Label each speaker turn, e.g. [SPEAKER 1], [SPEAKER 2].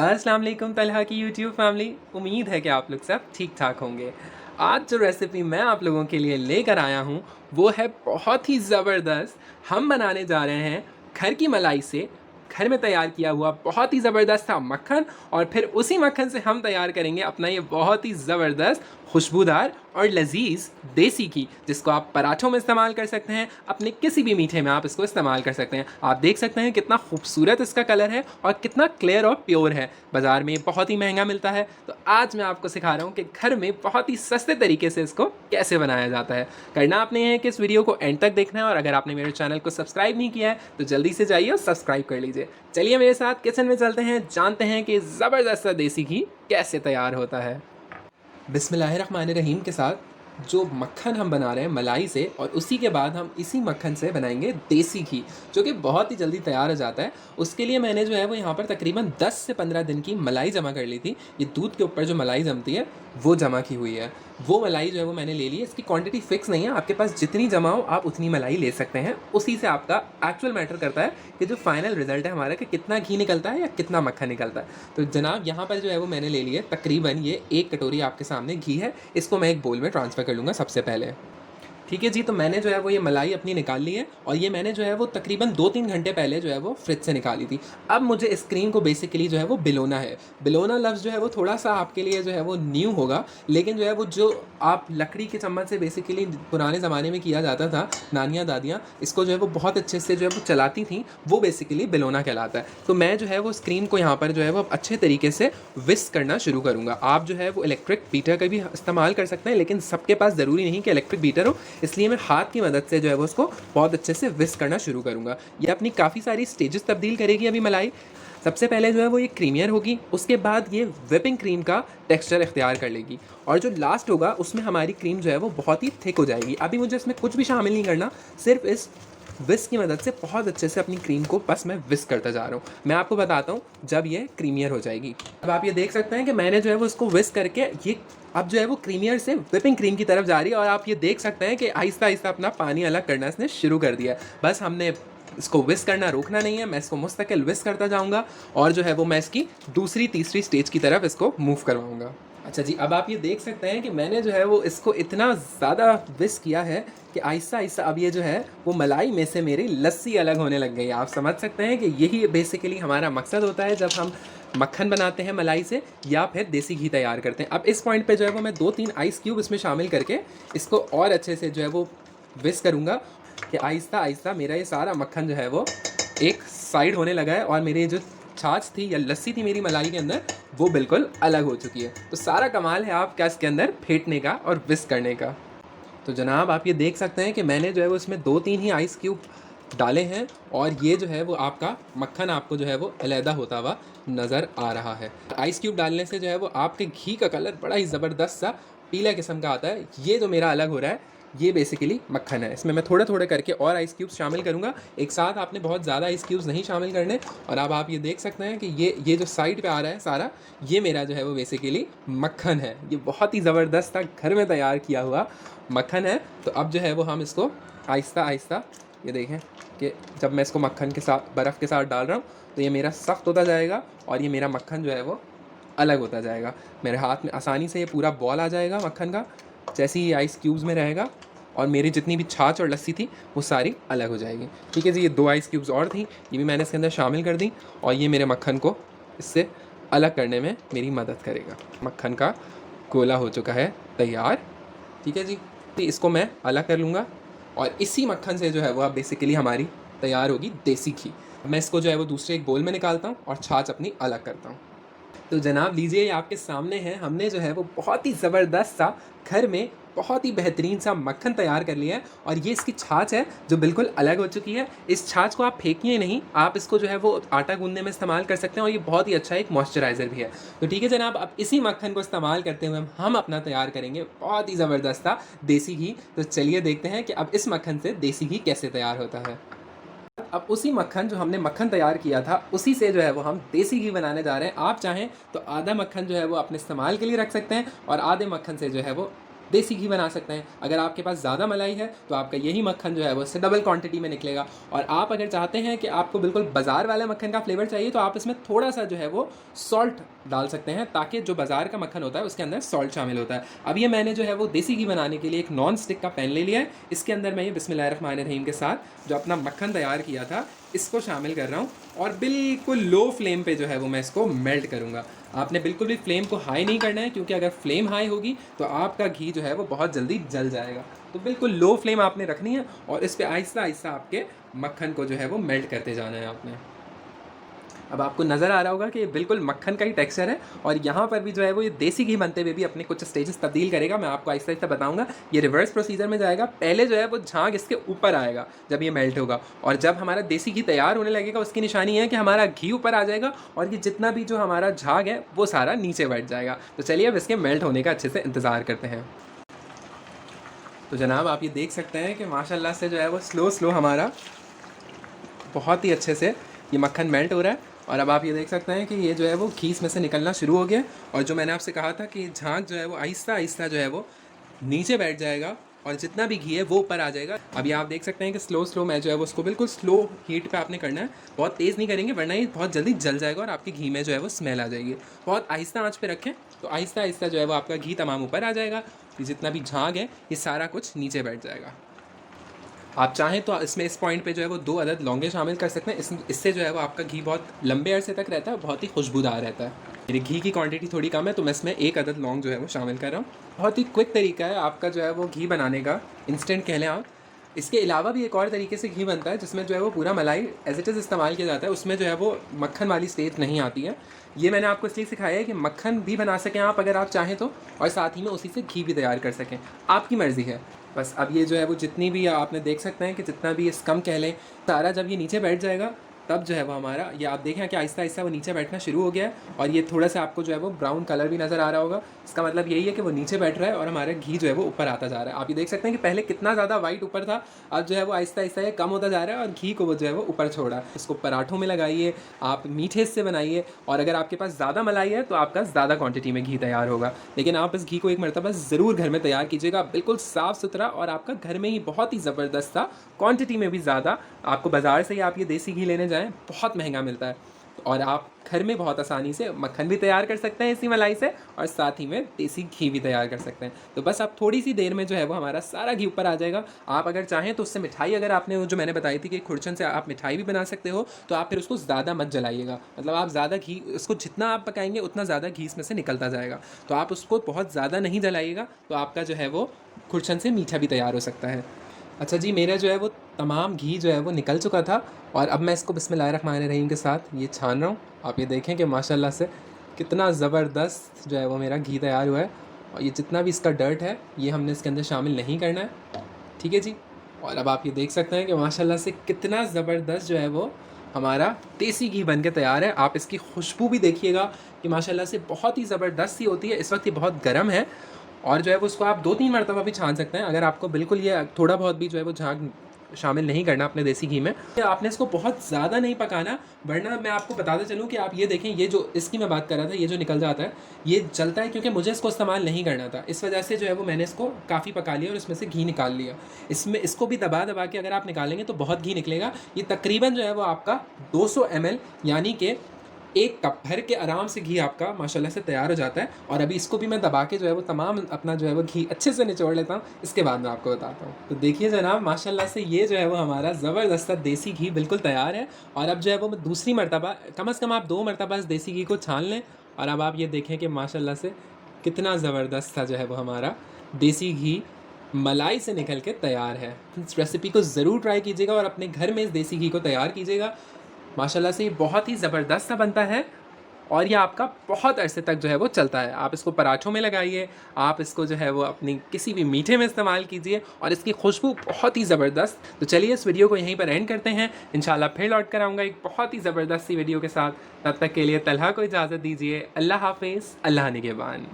[SPEAKER 1] अस्सलाम वालेकुम तलहा की यूट्यूब फैमिली। उम्मीद है कि आप लोग सब ठीक ठाक होंगे। आज जो रेसिपी मैं आप लोगों के लिए लेकर आया हूँ वो है बहुत ही ज़बरदस्त। हम बनाने जा रहे हैं घर की मलाई से घर में तैयार किया हुआ बहुत ही ज़बरदस्त सा मक्खन, और फिर उसी मक्खन से हम तैयार करेंगे अपना ये बहुत ही ज़बरदस्त खुशबूदार और लजीज देसी घी, जिसको आप पराठों में इस्तेमाल कर सकते हैं, अपने किसी भी मीठे में आप इसको इस्तेमाल कर सकते हैं। आप देख सकते हैं कितना खूबसूरत इसका कलर है और कितना क्लियर और प्योर है। बाज़ार में बहुत ही महंगा मिलता है, तो आज मैं आपको सिखा रहा हूँ कि घर में बहुत ही सस्ते तरीके से इसको कैसे बनाया जाता है। करना आपने है कि इस वीडियो को एंड तक देखना है, और अगर आपने मेरे चैनल को सब्सक्राइब नहीं किया है तो जल्दी से जाइए और सब्सक्राइब कर लीजिए। चलिए मेरे साथ किचन में चलते हैं, जानते हैं कि ज़बरदस्त सा देसी घी कैसे तैयार होता है। बिस्मिल्लाहिर्रहमानिर्रहीम के साथ जो मक्खन हम बना रहे हैं मलाई से, और उसी के बाद हम इसी मक्खन से बनाएंगे देसी घी, जो कि बहुत ही जल्दी तैयार हो जाता है। उसके लिए मैंने जो है वो यहाँ पर तकरीबन 10 से 15 दिन की मलाई जमा कर ली थी। ये दूध के ऊपर जो मलाई जमती है वो जमा की हुई है, वो मलाई जो है वो मैंने ले ली है। इसकी क्वांटिटी फिक्स नहीं है, आपके पास जितनी जमा हो आप उतनी मलाई ले सकते हैं। उसी से आपका एक्चुअल मैटर करता है कि जो फाइनल रिजल्ट है हमारा, कि कितना घी निकलता है या कितना मक्खन निकलता है। तो जनाब यहाँ पर जो है वो मैंने ले लिया तकरीबन ये 1 कटोरी आपके सामने घी है। इसको मैं एक बोल में ट्रांसफ़र कर लूँगा सबसे पहले। ठीक है जी, तो मैंने जो है वो ये मलाई अपनी निकाल ली है, और ये मैंने जो है वो तकरीबन 2-3 घंटे पहले जो है वो फ्रिज से निकाली थी। अब मुझे इस क्रीम को बेसिकली जो है वो बिलोना है। बिलोना लफ्ज़ जो है वो थोड़ा सा आपके लिए जो है वो न्यू होगा, लेकिन जो है वो जो आप लकड़ी के चम्मच से बेसिकली पुराने ज़माने में किया जाता था, नानियाँ दादियाँ इसको जो है वो बहुत अच्छे से जो है वो चलाती थी, वो बेसिकली बिलोना कहलाता है। तो मैं जो है वो इस क्रीम को यहाँ पर जो है वो अच्छे तरीके से विस्क करना शुरू करूँगा। आप जो है वो इलेक्ट्रिक बीटर का भी इस्तेमाल कर सकते हैं, लेकिन सबके पास ज़रूरी नहीं कि इलेक्ट्रिक बीटर हो, इसलिए मैं हाथ की मदद से जो है वो उसको बहुत अच्छे से विस्क करना शुरू करूँगा। ये अपनी काफ़ी सारी स्टेजेस तब्दील करेगी अभी मलाई। सबसे पहले जो है वो ये क्रीमियर होगी, उसके बाद ये व्हिपिंग क्रीम का टेक्सचर इख्तियार कर लेगी, और जो लास्ट होगा उसमें हमारी क्रीम जो है वो बहुत ही थिक हो जाएगी। अभी मुझे इसमें कुछ भी शामिल नहीं करना, सिर्फ इस विस्क की मदद से बहुत अच्छे से अपनी क्रीम को बस मैं विस्क करता जा रहा हूँ। मैं आपको बताता हूँ जब ये क्रीमियर हो जाएगी। अब आप ये देख सकते हैं कि मैंने जो है वो इसको विस्क करके ये अब जो है वो क्रीमियर से व्हिपिंग क्रीम की तरफ जा रही है, और आप ये देख सकते हैं कि आहिस्ता आहिस्ता अपना पानी अलग करना इसने शुरू कर दिया है। बस हमने इसको विस्क करना रोकना नहीं है, मैं इसको मुस्तकिल विस्क करता जाऊँगा, और जो है वो मैं इसकी दूसरी तीसरी स्टेज की तरफ इसको मूव करवाऊँगा। अच्छा जी, अब आप ये देख सकते हैं कि मैंने जो है वो इसको इतना ज़्यादा विस्क किया है कि आहिस्ता आहिस्ता अब ये जो है वो मलाई में से मेरी लस्सी अलग होने लग गई है। आप समझ सकते हैं कि यही बेसिकली हमारा मकसद होता है जब हम मक्खन बनाते हैं मलाई से, या फिर देसी घी तैयार करते हैं। अब इस पॉइंट पे जो है वो मैं 2-3 आइस क्यूब इसमें शामिल करके इसको और अच्छे से जो है वो विस्क करूँगा, कि आहिस्ता आहिस्ता मेरा ये सारा मक्खन जो है वो एक साइड होने लगा है, और मेरी जो छाछ थी या लस्सी थी मेरी मलाई के अंदर, वो बिल्कुल अलग हो चुकी है। तो सारा कमाल है आपका इसके अंदर फेंटने का और विस्क करने का। तो जनाब आप ये देख सकते हैं कि मैंने जो है वो इसमें 2-3 ही आइस क्यूब डाले हैं, और ये जो है वो आपका मक्खन आपको जो है वो अलहदा होता हुआ नज़र आ रहा है। आइस क्यूब डालने से जो है वो आपके घी का कलर बड़ा ही ज़बरदस्त सा पीला किस्म का आता है। ये जो मेरा अलग हो रहा है ये बेसिकली मक्खन है। इसमें मैं थोड़े थोड़े करके और आइस क्यूब्स शामिल करूँगा, एक साथ आपने बहुत ज़्यादा आइस क्यूब्स नहीं शामिल करने। और अब आप ये देख सकते हैं कि ये जो साइड पे आ रहा है सारा, ये मेरा जो है वो बेसिकली मक्खन है। ये बहुत ही ज़बरदस्त था घर में तैयार किया हुआ मक्खन है। तो अब जो है वो हम इसको आहिस्ता आहिस्ता, ये देखें कि जब मैं इसको मक्खन के साथ बर्फ़ के साथ डाल रहा हूँ तो ये मेरा सख्त होता जाएगा, और ये मेरा मक्खन जो है वो अलग होता जाएगा। मेरे हाथ में आसानी से ये पूरा बॉल आ जाएगा मक्खन का, जैसे ही ये आइस क्यूब्स में रहेगा, और मेरी जितनी भी छाछ और लस्सी थी वो सारी अलग हो जाएगी। ठीक है जी, ये 2 आइस क्यूब्स और थी, ये भी मैंने इसके अंदर शामिल कर दी, और ये मेरे मक्खन को इससे अलग करने में मेरी मदद करेगा। मक्खन का गोला हो चुका है तैयार। ठीक है जी, तो इसको मैं अलग कर लूँगा, और इसी मक्खन से जो है वो अब बेसिकली हमारी तैयार होगी देसी घी। मैं इसको जो है वो दूसरे एक बोल में निकालता हूँ और छाछ अपनी अलग करता हूँ। तो जनाब लीजिए, ये आपके सामने है, हमने जो है वो बहुत ही ज़बरदस्त सा घर में बहुत ही बेहतरीन सा मक्खन तैयार कर लिया है, और ये इसकी छाछ है जो बिल्कुल अलग हो चुकी है। इस छाछ को आप फेंकिए नहीं, आप इसको जो है वो आटा गूंदने में इस्तेमाल कर सकते हैं, और ये बहुत ही अच्छा एक मॉइस्चराइज़र भी है। तो ठीक है जनाब, अब इसी मक्खन को इस्तेमाल करते हुए हम अपना तैयार करेंगे बहुत ही ज़बरदस्त सा देसी घी। तो चलिए देखते हैं कि अब इस मक्खन से देसी घी कैसे तैयार होता है। अब उसी मक्खन जो हमने मक्खन तैयार किया था उसी से जो है वो हम देसी घी बनाने जा रहे हैं। आप चाहें तो आधा मक्खन जो है वो अपने इस्तेमाल के लिए रख सकते हैं, और आधे मक्खन से जो है वो देसी घी बना सकते हैं। अगर आपके पास ज़्यादा मलाई है तो आपका यही मक्खन जो है वो इससे डबल क्वांटिटी में निकलेगा। और आप अगर चाहते हैं कि आपको बिल्कुल बाज़ार वाला मक्खन का फ्लेवर चाहिए तो आप इसमें थोड़ा सा जो है वो सॉल्ट डाल सकते हैं, ताकि जो बाज़ार का मक्खन होता है उसके अंदर सॉल्ट शामिल होता है। अब ये मैंने जो है वो देसी घी बनाने के लिए एक नॉन स्टिक का पैन ले लिया है। इसके अंदर मैं ये बिस्मिल्लाहिर्रहमानिर्रहीम के साथ जो अपना मक्खन तैयार किया था इसको शामिल कर रहा हूँ और बिल्कुल लो फ्लेम पे जो है वो मैं इसको मेल्ट करूँगा। आपने बिल्कुल भी फ्लेम को हाई नहीं करना है, क्योंकि अगर फ्लेम हाई होगी तो आपका घी जो है वो बहुत जल्दी जल जाएगा। तो बिल्कुल लो फ्लेम आपने रखनी है और इस पर आहिस्ता आहिस्ता आपके मक्खन को जो है वो मेल्ट करते जाना है आपने। अब आपको नज़र आ रहा होगा कि ये बिल्कुल मक्खन का ही टेक्सचर है और यहाँ पर भी जो है वो ये देसी घी बनते हुए भी अपने कुछ स्टेजेस तब्दील करेगा। मैं आपको आहिस्ता आहिस्ता बताऊंगा। ये रिवर्स प्रोसीजर में जाएगा। पहले जो है वो झाग इसके ऊपर आएगा जब ये मेल्ट होगा, और जब हमारा देसी घी तैयार होने लगेगा उसकी निशानी है कि हमारा घी ऊपर आ जाएगा और ये जितना भी जो हमारा झाग है वो सारा नीचे बैठ जाएगा। तो चलिए अब इसके मेल्ट होने का अच्छे से इंतज़ार करते हैं। तो जनाब आप ये देख सकते हैं कि माशाल्लाह से जो है वो स्लो स्लो हमारा बहुत ही अच्छे से ये मक्खन मेल्ट हो रहा है। और अब आप ये देख सकते हैं कि ये जो है वो घी इसमें से निकलना शुरू हो गया। और जो मैंने आपसे कहा था कि झाग जो है वो आहिस्ता आहिस्ता जो है वो नीचे बैठ जाएगा और जितना भी घी है वो ऊपर आ जाएगा। अभी आप देख सकते हैं कि स्लो स्लो मैं जो है वो उसको बिल्कुल स्लो हीट पे आपने करना है। बहुत तेज़ नहीं करेंगे वरना ये बहुत जल्दी जल जाएगा और आपके घी में जो है वो स्मेल आ जाएगी। बहुत आहिस्ता आंच पे रखें तो आहिस्ता आहिस्ता जो है वो आपका घी तमाम ऊपर आ जाएगा। जितना भी झाग है ये सारा कुछ नीचे बैठ जाएगा। आप चाहें तो इसमें इस पॉइंट पे जो है वो 2 अदद लौंगे शामिल कर सकते हैं। इससे जो है वो आपका घी बहुत लंबे अरसे तक रहता है, बहुत ही खुशबूदार रहता है। मेरी घी की क्वांटिटी थोड़ी कम है तो मैं इसमें 1 अदद लौंग जो है वो शामिल कर रहा हूँ। बहुत ही क्विक तरीका है आपका जो है वो घी बनाने का, इंस्टेंट कह लें आप। इसके अलावा भी एक और तरीके से घी बनता है जिसमें जो है वो पूरा मलाई एज इट इज़ इस्तेमाल किया जाता है। उसमें जो है वो मक्खन वाली स्टेज नहीं आती है। ये मैंने आपको इसलिए सिखाया है कि मक्खन भी बना सकें आप अगर आप चाहें तो, और साथ ही में उसी से घी भी तैयार कर सकें। आपकी मर्ज़ी है। बस अब ये जो है वो जितनी भी आपने देख सकते हैं कि जितना भी इस कम कह लें सारा जब ये नीचे बैठ जाएगा तब जो है वो हमारा ये आप देखें कि आहिस्ता आहिस्ता वो नीचे बैठना शुरू हो गया है। और ये थोड़ा सा आपको जो है वो ब्राउन कलर भी नज़र आ रहा होगा। इसका मतलब यही है कि वो नीचे बैठ रहा है और हमारा घी जो है वो ऊपर आता जा रहा है। आप ये देख सकते हैं कि पहले कितना ज़्यादा वाइट ऊपर था, अब जो है वो आहिस्ता आहिस्ता ये कम होता जा रहा है और घी को वो जो है वो ऊपर छोड़ा है। इसको पराठों में लगाइए, आप मीठे से बनाइए, और अगर आपके पास ज़्यादा मलाई है तो आपका ज़्यादा क्वान्टिटी में घी तैयार होगा। लेकिन आप इस घी को एक मरतबा ज़रूर घर में तैयार कीजिएगा, बिल्कुल साफ़ सुथरा, और आपका घर में ही बहुत ही ज़बरदस्त था, क्वान्टिटी में भी ज़्यादा। आपको बाज़ार से ही आप ये देसी घी लेने जाएँ बहुत महंगा मिलता है, और आप घर में बहुत आसानी से मक्खन भी तैयार कर सकते हैं इसी मलाई से, और साथ ही में देसी घी भी तैयार कर सकते हैं। तो बस आप थोड़ी सी देर में जो है वो हमारा सारा घी ऊपर आ जाएगा। आप अगर चाहें तो उससे मिठाई, अगर आपने वो जो मैंने बताई थी कि खुरचन से आप मिठाई भी बना सकते हो, तो आप फिर उसको ज़्यादा मत जलाइएगा। मतलब आप ज़्यादा घी, उसको जितना आप पकाएंगे उतना ज़्यादा घी इसमें से निकलता जाएगा। तो आप उसको बहुत ज़्यादा नहीं जलाइएगा, तो आपका जो है वो खुरचन से मीठा भी तैयार हो सकता है। अच्छा जी, मेरा जो है वो तमाम घी जो है वो निकल चुका था और अब मैं इसको बिस्मिल्लाहिर्रहमानिर्रहीम के साथ ये छान रहा हूँ। आप ये देखें कि माशाल्लाह से कितना ज़बरदस्त जो है वो मेरा घी तैयार हुआ है। और ये जितना भी इसका डर्ट है ये हमने इसके अंदर शामिल नहीं करना है, ठीक है जी। और अब आप ये देख सकते हैं कि माशाल्लाह से कितना ज़बरदस्त जो है वो हमारा देसी घी बन के तैयार है। आप इसकी खुशबू भी देखिएगा कि माशाल्लाह से बहुत ही ज़बरदस्त सी होती है। इस वक्त ये बहुत गर्म है और जो है वो उसको आप 2-3 मरतबा भी छान सकते हैं। अगर आपको बिल्कुल ये थोड़ा बहुत भी जो है वो झाग शामिल नहीं करना अपने देसी घी में, आपने इसको बहुत ज़्यादा नहीं पकाना, वरना मैं आपको बताते चलूँ कि आप ये देखें, ये जो इसकी मैं बात कर रहा था, ये जो निकल जाता है ये जलता है, क्योंकि मुझे इसको इस्तेमाल नहीं करना था। इस वजह से जो है वो मैंने इसको काफ़ी पका लिया और इसमें से घी निकाल लिया। इसमें इसको भी दबा दबा के अगर आप निकालेंगे तो बहुत घी निकलेगा। ये तकरीबन जो है वो आपका 200 ml यानी कि 1 कप भर के आराम से घी आपका माशाल्लाह से तैयार हो जाता है। और अभी इसको भी मैं दबा के जो है वो तमाम अपना जो है वो घी अच्छे से निचोड़ लेता हूँ, इसके बाद मैं आपको बताता हूँ। तो देखिए जनाब, माशाल्लाह से ये जो है वो हमारा ज़बरदस्त देसी घी बिल्कुल तैयार है। और अब जो है वो मैं दूसरी मरतबा, कम से कम आप 2 मरतबा इस देसी घी को छान लें। और अब आप ये देखें कि माशाल्लाह से कितना ज़बरदस्त था जो है वो हमारा देसी घी मलाई से निकल के तैयार है। इस रेसिपी को ज़रूर ट्राई कीजिएगा और अपने घर में इस देसी घी को तैयार कीजिएगा। माशाल्लाह से ये बहुत ही ज़बरदस्त सा बनता है और ये आपका बहुत अरसे तक जो है वो चलता है। आप इसको पराठों में लगाइए, आप इसको जो है वो अपनी किसी भी मीठे में इस्तेमाल कीजिए और इसकी खुशबू बहुत ही ज़बरदस्त। तो चलिए इस वीडियो को यहीं पर एंड करते हैं। इंशाल्लाह फिर लौट कर आऊँगा एक बहुत ही ज़बरदस्त सी वीडियो के साथ। तब तक के लिए तलहा को इजाज़त दीजिए। अल्लाह हाफ़िज़, अल्लाह निगहबान।